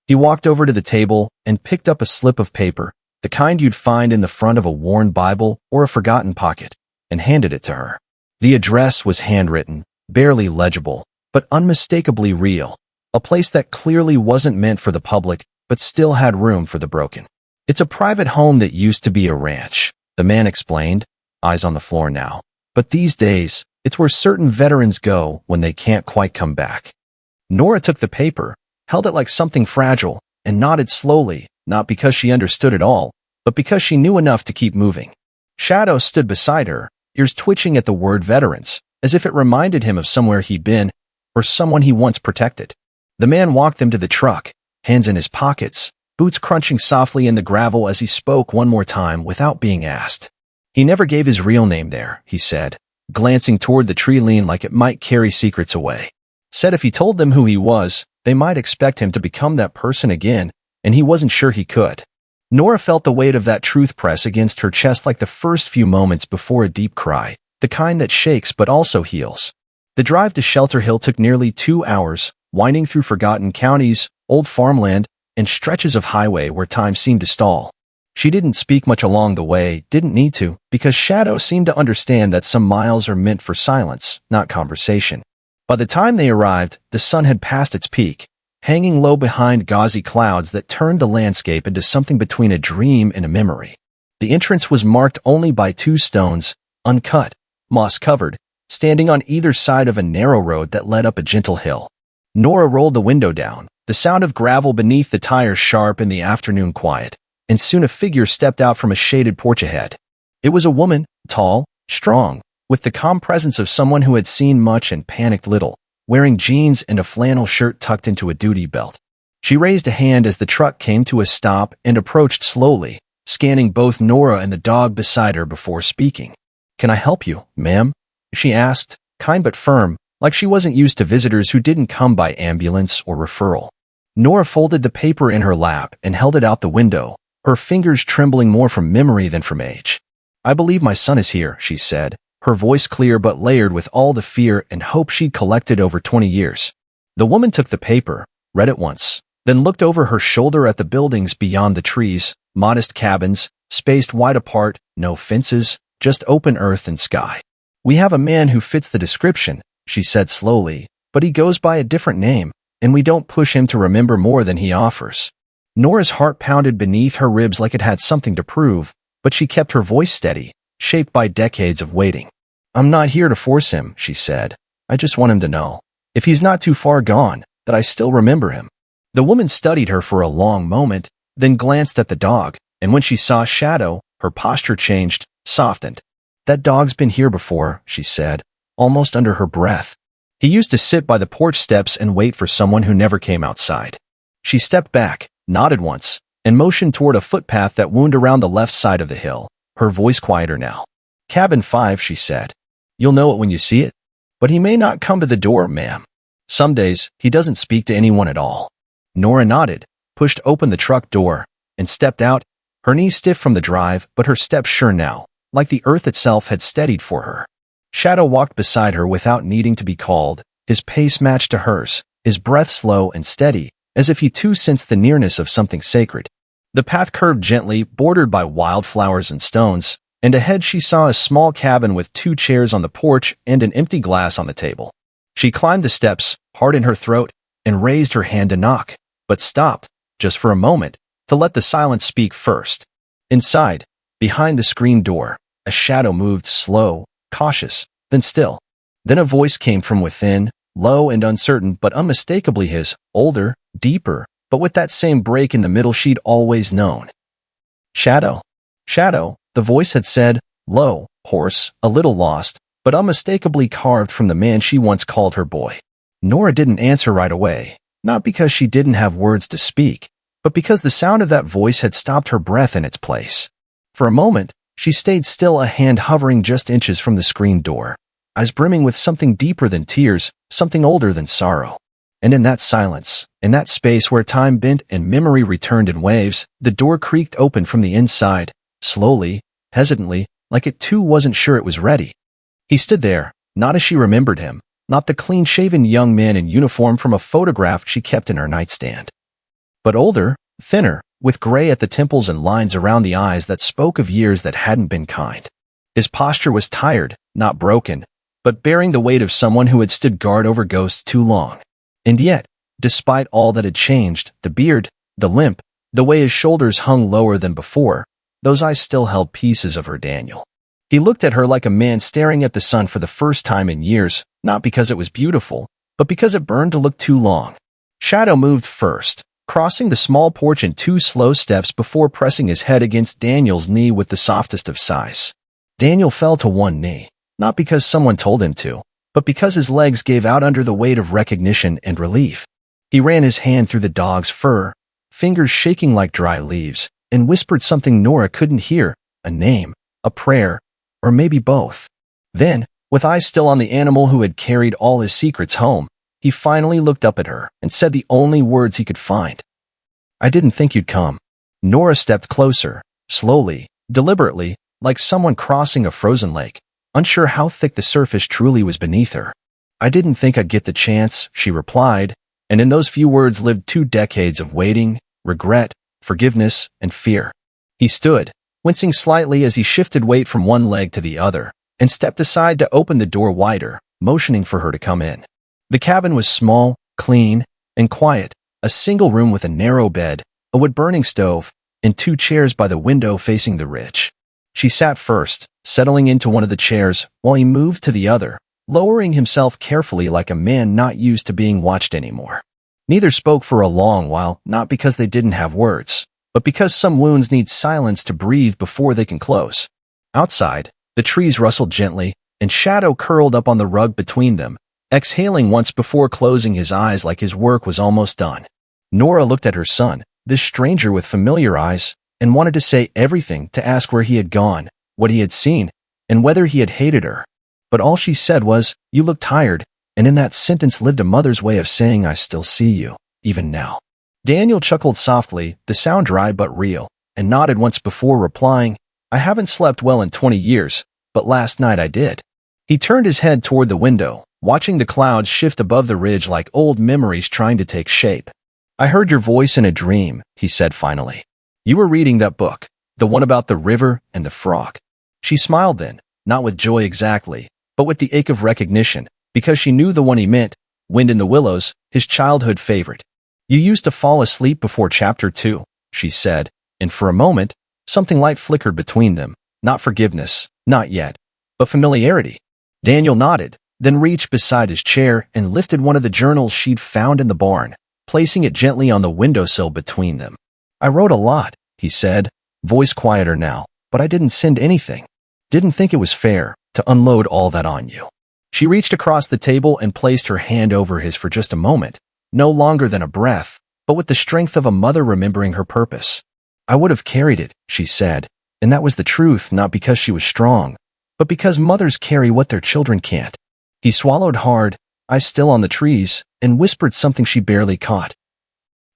He walked over to the table and picked up a slip of paper, the kind you'd find in the front of a worn Bible or a forgotten pocket, and handed it to her. The address was handwritten, barely legible, but unmistakably real, a place that clearly wasn't meant for the public but still had room for the broken. "It's a private home that used to be a ranch," the man explained, eyes on the floor now. "But these days, it's where certain veterans go when they can't quite come back." Nora took the paper, held it like something fragile, and nodded slowly, not because she understood it all, but because she knew enough to keep moving. Shadow stood beside her, ears twitching at the word veterans, as if it reminded him of somewhere he'd been or someone he once protected. The man walked them to the truck, hands in his pockets, boots crunching softly in the gravel as he spoke one more time without being asked. "He never gave his real name there," he said, glancing toward the tree lean like it might carry secrets away. "Said if he told them who he was, they might expect him to become that person again, and he wasn't sure he could." Nora felt the weight of that truth press against her chest like the first few moments before a deep cry, the kind that shakes but also heals. The drive to Shelter Hill took nearly 2 hours, winding through forgotten counties, old farmland, and stretches of highway where time seemed to stall. She didn't speak much along the way, didn't need to, because Shadow seemed to understand that some miles are meant for silence, not conversation. By the time they arrived, the sun had passed its peak, hanging low behind gauzy clouds that turned the landscape into something between a dream and a memory. The entrance was marked only by 2 stones, uncut, moss-covered, standing on either side of a narrow road that led up a gentle hill. Nora rolled the window down, the sound of gravel beneath the tires sharp in the afternoon quiet, and soon a figure stepped out from a shaded porch ahead. It was a woman, tall, strong, with the calm presence of someone who had seen much and panicked little, wearing jeans and a flannel shirt tucked into a duty belt. She raised a hand as the truck came to a stop and approached slowly, scanning both Nora and the dog beside her before speaking. "Can I help you, ma'am?" she asked, kind but firm, like she wasn't used to visitors who didn't come by ambulance or referral. Nora folded the paper in her lap and held it out the window, her fingers trembling more from memory than from age. "I believe my son is here," she said, her voice clear but layered with all the fear and hope she'd collected over 20 years. The woman took the paper, read it once, then looked over her shoulder at the buildings beyond the trees, modest cabins, spaced wide apart, no fences, just open earth and sky. "We have a man who fits the description," she said slowly, "but he goes by a different name, and we don't push him to remember more than he offers." Nora's heart pounded beneath her ribs like it had something to prove, but she kept her voice steady, shaped by decades of waiting. "I'm not here to force him," she said. "I just want him to know, if he's not too far gone, that I still remember him." The woman studied her for a long moment, then glanced at the dog, and when she saw Shadow, her posture changed, softened. "That dog's been here before," she said, almost under her breath. "He used to sit by the porch steps and wait for someone who never came outside." She stepped back, nodded once, and motioned toward a footpath that wound around the left side of the hill, her voice quieter now. "Cabin 5, she said. "You'll know it when you see it?" But he may not come to the door, ma'am. Some days, he doesn't speak to anyone at all. Nora nodded, pushed open the truck door, and stepped out, her knees stiff from the drive, but her steps sure now, like the earth itself had steadied for her. Shadow walked beside her without needing to be called, his pace matched to hers, his breath slow and steady, as if he too sensed the nearness of something sacred. The path curved gently, bordered by wildflowers and stones, and ahead she saw a small cabin with 2 chairs on the porch and an empty glass on the table. She climbed the steps, heart in her throat, and raised her hand to knock, but stopped, just for a moment, to let the silence speak first. Inside, behind the screen door, a shadow moved slow, cautious, then still. Then a voice came from within, low and uncertain but unmistakably his, older, deeper, but with that same break in the middle she'd always known. Shadow. Shadow, the voice had said, low, hoarse, a little lost, but unmistakably carved from the man she once called her boy. Nora didn't answer right away, not because she didn't have words to speak, but because the sound of that voice had stopped her breath in its place. For a moment, she stayed still, a hand hovering just inches from the screen door, eyes brimming with something deeper than tears, something older than sorrow. And in that silence, in that space where time bent and memory returned in waves, the door creaked open from the inside, slowly, hesitantly, like it too wasn't sure it was ready. He stood there, not as she remembered him, not the clean-shaven young man in uniform from a photograph she kept in her nightstand, but older, thinner, with gray at the temples and lines around the eyes that spoke of years that hadn't been kind. His posture was tired, not broken, but bearing the weight of someone who had stood guard over ghosts too long. And yet, despite all that had changed, the beard, the limp, the way his shoulders hung lower than before, those eyes still held pieces of her Daniel. He looked at her like a man staring at the sun for the first time in years, not because it was beautiful, but because it burned to look too long. Shadow moved first, crossing the small porch in 2 slow steps before pressing his head against Daniel's knee with the softest of sighs. Daniel fell to one knee, not because someone told him to, but because his legs gave out under the weight of recognition and relief. He ran his hand through the dog's fur, fingers shaking like dry leaves, and whispered something Nora couldn't hear, a name, a prayer, or maybe both. Then, with eyes still on the animal who had carried all his secrets home, he finally looked up at her and said the only words he could find. I didn't think you'd come. Nora stepped closer, slowly, deliberately, like someone crossing a frozen lake, unsure how thick the surface truly was beneath her. I didn't think I'd get the chance, she replied, and in those few words lived 2 decades of waiting, regret, forgiveness, and fear. He stood, wincing slightly as he shifted weight from one leg to the other, and stepped aside to open the door wider, motioning for her to come in. The cabin was small, clean, and quiet, a single room with a narrow bed, a wood-burning stove, and 2 chairs by the window facing the ridge. She sat first, settling into one of the chairs, while he moved to the other, lowering himself carefully like a man not used to being watched anymore. Neither spoke for a long while, not because they didn't have words, but because some wounds need silence to breathe before they can close. Outside, the trees rustled gently, and Shadow curled up on the rug between them, exhaling once before closing his eyes like his work was almost done. Nora looked at her son, this stranger with familiar eyes, and wanted to say everything, to ask where he had gone, what he had seen, and whether he had hated her. But all she said was, "You look tired," and in that sentence lived a mother's way of saying, "I still see you, even now." Daniel chuckled softly, the sound dry but real, and nodded once before replying, "I haven't slept well in 20 years, but last night I did." He turned his head toward the window, watching the clouds shift above the ridge like old memories trying to take shape. "I heard your voice in a dream," he said finally. "You were reading that book, the one about the river and the frog." She smiled then, not with joy exactly, but with the ache of recognition, because she knew the one he meant, Wind in the Willows, his childhood favorite. "You used to fall asleep before chapter 2, she said, and for a moment, something light flickered between them, not forgiveness, not yet, but familiarity. Daniel nodded, then reached beside his chair and lifted one of the journals she'd found in the barn, placing it gently on the windowsill between them. "I wrote a lot," he said, voice quieter now, "but I didn't send anything. Didn't think it was fair to unload all that on you." She reached across the table and placed her hand over his for just a moment, no longer than a breath, but with the strength of a mother remembering her purpose. "I would have carried it," she said, and that was the truth, not because she was strong, but because mothers carry what their children can't. He swallowed hard, eyes still on the trees, and whispered something she barely caught.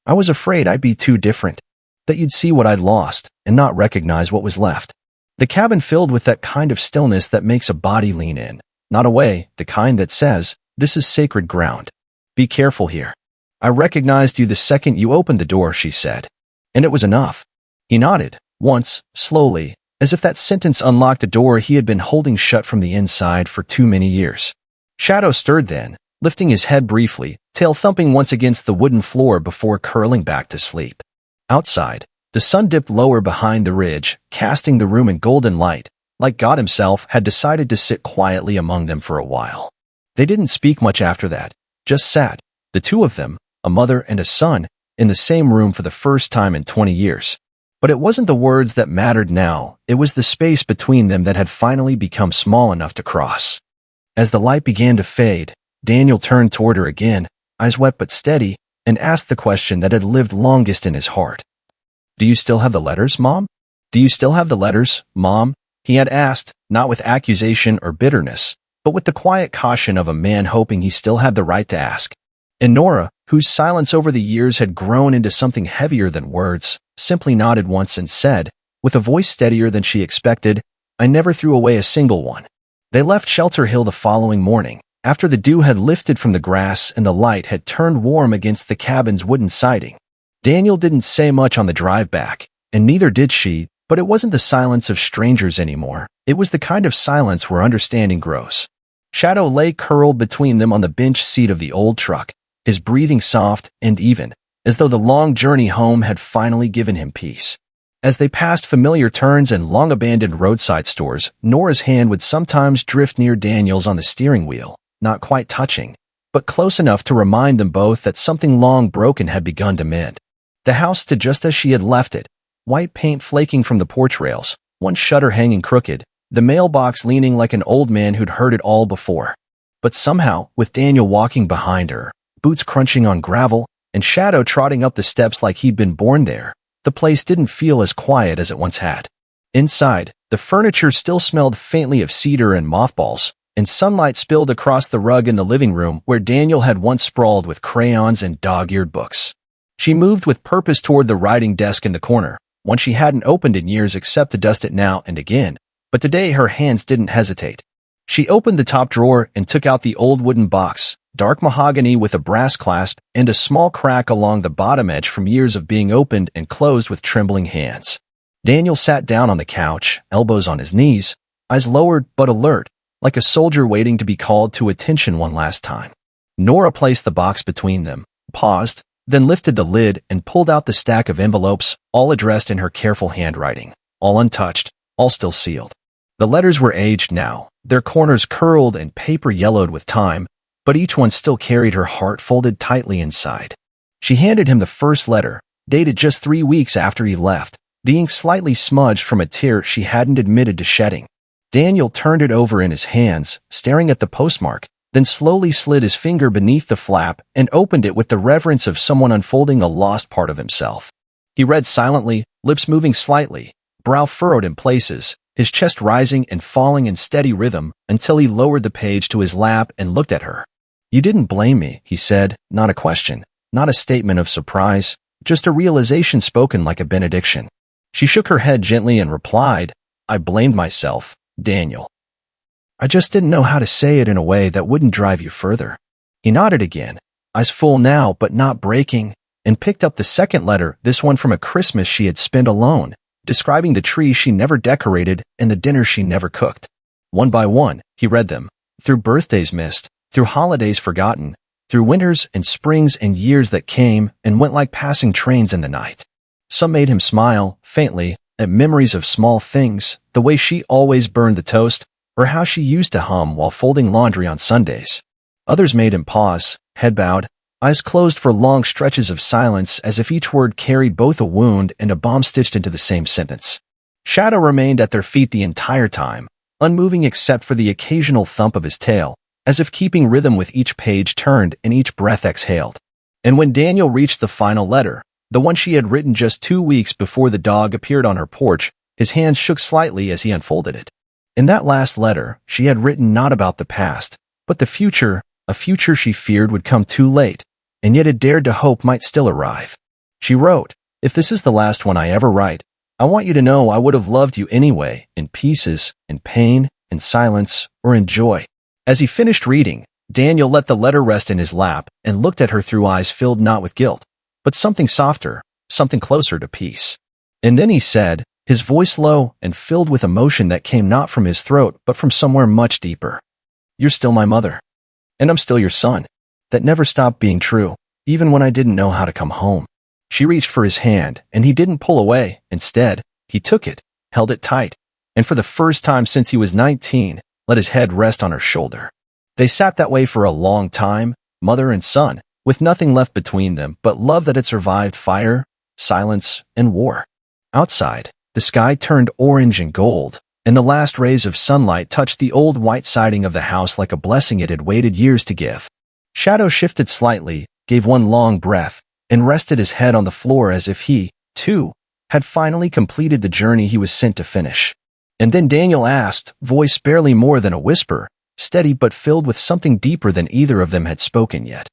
I was afraid I'd be too different, that you'd see what I'd lost and not recognize what was left. The cabin filled with that kind of stillness that makes a body lean in, not away, the kind that says, this is sacred ground. Be careful here. I recognized you the second you opened the door, she said. And it was enough. He nodded, once, slowly, as if that sentence unlocked a door he had been holding shut from the inside for too many years. Shadow stirred then, lifting his head briefly, tail thumping once against the wooden floor before curling back to sleep. Outside, the sun dipped lower behind the ridge, casting the room in golden light, like God himself had decided to sit quietly among them for a while. They didn't speak much after that, just sat, the two of them, a mother and a son, in the same room for the first time in 20 years. But it wasn't the words that mattered now, it was the space between them that had finally become small enough to cross. As the light began to fade, Daniel turned toward her again, eyes wet but steady, and asked the question that had lived longest in his heart. Do you still have the letters, Mom? Do you still have the letters, Mom? He had asked, not with accusation or bitterness, but with the quiet caution of a man hoping he still had the right to ask. And Nora, whose silence over the years had grown into something heavier than words, simply nodded once and said, with a voice steadier than she expected, I never threw away a single one. They left Shelter Hill the following morning, after the dew had lifted from the grass and the light had turned warm against the cabin's wooden siding. Daniel didn't say much on the drive back, and neither did she, but it wasn't the silence of strangers anymore. It was the kind of silence where understanding grows. Shadow lay curled between them on the bench seat of the old truck, his breathing soft and even, as though the long journey home had finally given him peace. As they passed familiar turns and long-abandoned roadside stores, Nora's hand would sometimes drift near Daniel's on the steering wheel, not quite touching, but close enough to remind them both that something long broken had begun to mend. The house stood just as she had left it, white paint flaking from the porch rails, one shutter hanging crooked, the mailbox leaning like an old man who'd heard it all before. But somehow, with Daniel walking behind her, boots crunching on gravel, and Shadow trotting up the steps like he'd been born there, the place didn't feel as quiet as it once had. Inside, the furniture still smelled faintly of cedar and mothballs, and sunlight spilled across the rug in the living room where Daniel had once sprawled with crayons and dog-eared books. She moved with purpose toward the writing desk in the corner, one she hadn't opened in years except to dust it now and again, but today her hands didn't hesitate. She opened the top drawer and took out the old wooden box, dark mahogany with a brass clasp and a small crack along the bottom edge from years of being opened and closed with trembling hands. Daniel sat down on the couch, elbows on his knees, eyes lowered but alert, like a soldier waiting to be called to attention one last time. Nora placed the box between them, paused, then lifted the lid and pulled out the stack of envelopes, all addressed in her careful handwriting, all untouched, all still sealed. The letters were aged now, their corners curled and paper yellowed with time, but each one still carried her heart folded tightly inside. She handed him the first letter, dated just 3 weeks after he left, the ink slightly smudged from a tear she hadn't admitted to shedding. Daniel turned it over in his hands, staring at the postmark, then slowly slid his finger beneath the flap and opened it with the reverence of someone unfolding a lost part of himself. He read silently, lips moving slightly, brow furrowed in places, his chest rising and falling in steady rhythm until he lowered the page to his lap and looked at her. You didn't blame me, he said, not a question, not a statement of surprise, just a realization spoken like a benediction. She shook her head gently and replied, I blamed myself, Daniel. I just didn't know how to say it in a way that wouldn't drive you further. He nodded again, eyes full now but not breaking, and picked up the second letter, this one from a Christmas she had spent alone, describing the tree she never decorated and the dinner she never cooked. One by one, he read them, through birthdays missed, through holidays forgotten, through winters and springs and years that came and went like passing trains in the night. Some made him smile, faintly, at memories of small things, the way she always burned the toast, or how she used to hum while folding laundry on Sundays. Others made him pause, head bowed, eyes closed for long stretches of silence as if each word carried both a wound and a bomb stitched into the same sentence. Shadow remained at their feet the entire time, unmoving except for the occasional thump of his tail, as if keeping rhythm with each page turned and each breath exhaled. And when Daniel reached the final letter, the one she had written just 2 weeks before the dog appeared on her porch, his hands shook slightly as he unfolded it. In that last letter, she had written not about the past, But the future, a future she feared would come too late, and yet had dared to hope might still arrive. She wrote, "If this is the last one I ever write, I want you to know I would have loved you anyway, in pieces, in pain, in silence, or in joy." As he finished reading, Daniel let the letter rest in his lap and looked at her through eyes filled not with guilt, but something softer, something closer to peace. And then he said, his voice low and filled with emotion that came not from his throat but from somewhere much deeper. "You're still my mother. And I'm still your son. That never stopped being true, even when I didn't know how to come home." She reached for his hand, and he didn't pull away. Instead, he took it, held it tight, and for the first time since he was 19, let his head rest on her shoulder. They sat that way for a long time, mother and son, with nothing left between them but love that had survived fire, silence, and war. Outside, the sky turned orange and gold, and the last rays of sunlight touched the old white siding of the house like a blessing it had waited years to give. Shadow shifted slightly, gave one long breath, and rested his head on the floor as if he, too, had finally completed the journey he was sent to finish. And then Daniel asked, voice barely more than a whisper, steady but filled with something deeper than either of them had spoken yet.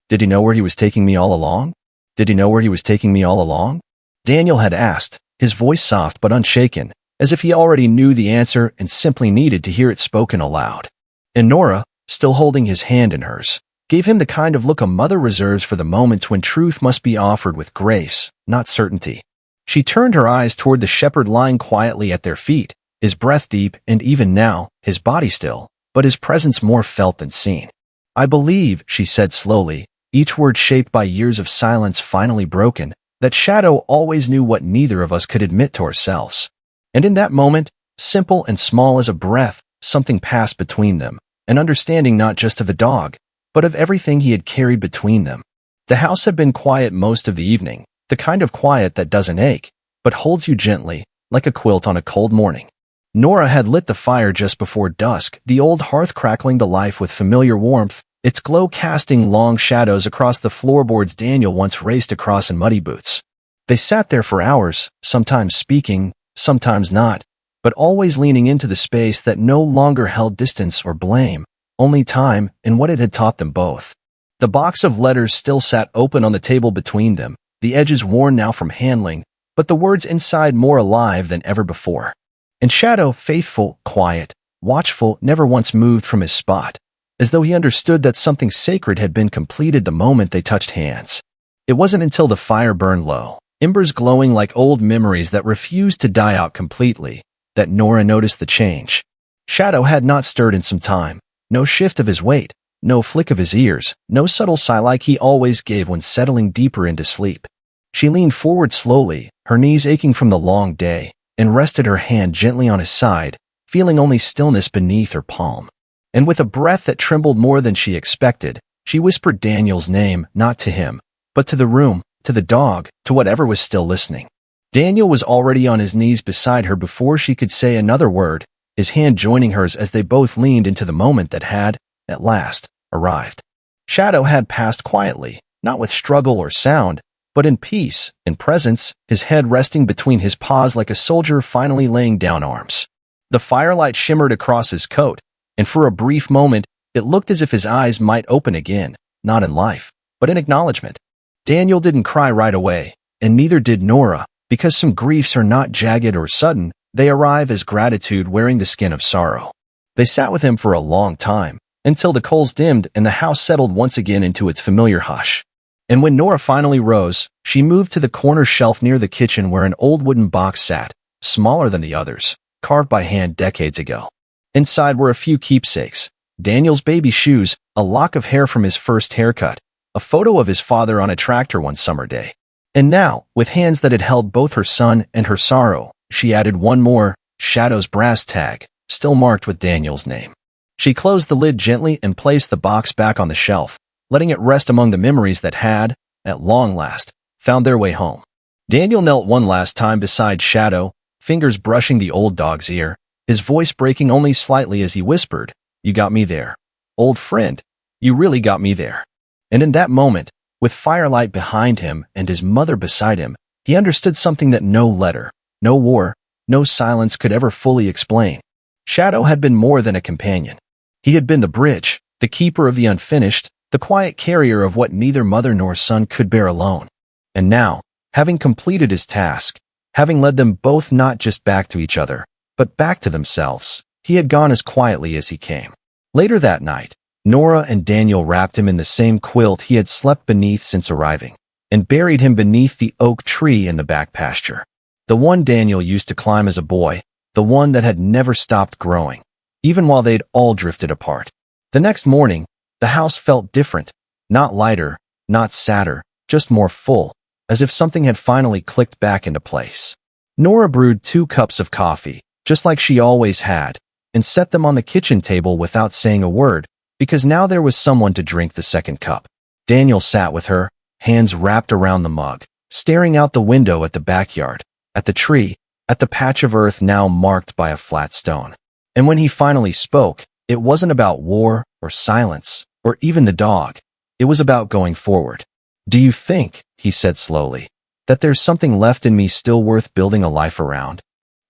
"Did he know where he was taking me all along? Did he know where he was taking me all along?" Daniel had asked, his voice soft but unshaken, as if he already knew the answer and simply needed to hear it spoken aloud. And Nora, still holding his hand in hers, gave him the kind of look a mother reserves for the moments when truth must be offered with grace, not certainty. She turned her eyes toward the shepherd lying quietly at their feet, his breath deep and even now, his body still, but his presence more felt than seen. "I believe," she said slowly, each word shaped by years of silence finally broken, "that Shadow always knew what neither of us could admit to ourselves." And in that moment, simple and small as a breath, something passed between them, an understanding not just of the dog, but of everything he had carried between them. The house had been quiet most of the evening, the kind of quiet that doesn't ache, but holds you gently, like a quilt on a cold morning. Nora had lit the fire just before dusk, the old hearth crackling to life with familiar warmth, its glow casting long shadows across the floorboards Daniel once raced across in muddy boots. They sat there for hours, sometimes speaking, sometimes not, but always leaning into the space that no longer held distance or blame, only time and what it had taught them both. The box of letters still sat open on the table between them, the edges worn now from handling, but the words inside more alive than ever before. And Shadow, faithful, quiet, watchful, never once moved from his spot, as though he understood that something sacred had been completed the moment they touched hands. It wasn't until the fire burned low, embers glowing like old memories that refused to die out completely, that Nora noticed the change. Shadow had not stirred in some time, no shift of his weight, no flick of his ears, no subtle sigh like he always gave when settling deeper into sleep. She leaned forward slowly, her knees aching from the long day, and rested her hand gently on his side, feeling only stillness beneath her palm. And with a breath that trembled more than she expected, she whispered Daniel's name, not to him, but to the room, to the dog, to whatever was still listening. Daniel was already on his knees beside her before she could say another word, his hand joining hers as they both leaned into the moment that had, at last, arrived. Shadow had passed quietly, not with struggle or sound, but in peace, in presence, his head resting between his paws like a soldier finally laying down arms. The firelight shimmered across his coat, and for a brief moment, it looked as if his eyes might open again, not in life, but in acknowledgement. Daniel didn't cry right away, and neither did Nora, because some griefs are not jagged or sudden, they arrive as gratitude wearing the skin of sorrow. They sat with him for a long time, until the coals dimmed and the house settled once again into its familiar hush. And when Nora finally rose, she moved to the corner shelf near the kitchen where an old wooden box sat, smaller than the others, carved by hand decades ago. Inside were a few keepsakes, Daniel's baby shoes, a lock of hair from his first haircut, a photo of his father on a tractor one summer day. And now, with hands that had held both her son and her sorrow, she added one more, Shadow's brass tag, still marked with Daniel's name. She closed the lid gently and placed the box back on the shelf, letting it rest among the memories that had, at long last, found their way home. Daniel knelt one last time beside Shadow, fingers brushing the old dog's ear, his voice breaking only slightly as he whispered, "You got me there. Old friend, you really got me there." And in that moment, with firelight behind him and his mother beside him, he understood something that no letter, no war, no silence could ever fully explain. Shadow had been more than a companion. He had been the bridge, the keeper of the unfinished, the quiet carrier of what neither mother nor son could bear alone. And now, having completed his task, having led them both not just back to each other, but back to themselves, he had gone as quietly as he came. Later that night, Nora and Daniel wrapped him in the same quilt he had slept beneath since arriving, and buried him beneath the oak tree in the back pasture. The one Daniel used to climb as a boy, the one that had never stopped growing, even while they'd all drifted apart. The next morning, the house felt different, not lighter, not sadder, just more full, as if something had finally clicked back into place. Nora brewed 2 cups of coffee, just like she always had, and set them on the kitchen table without saying a word, because now there was someone to drink the second cup. Daniel sat with her, hands wrapped around the mug, staring out the window at the backyard, at the tree, at the patch of earth now marked by a flat stone. And when he finally spoke, it wasn't about war or silence or even the dog. It was about going forward. "Do you think," he said slowly, "that there's something left in me still worth building a life around?"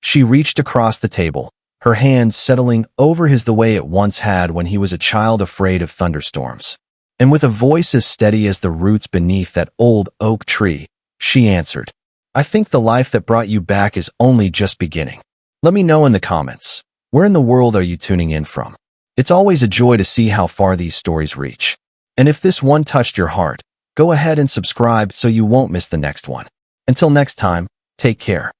She reached across the table, her hands settling over his the way it once had when he was a child afraid of thunderstorms. And with a voice as steady as the roots beneath that old oak tree, she answered, "I think the life that brought you back is only just beginning." Let me know in the comments, where in the world are you tuning in from? It's always a joy to see how far these stories reach. And if this one touched your heart, go ahead and subscribe so you won't miss the next one. Until next time, take care.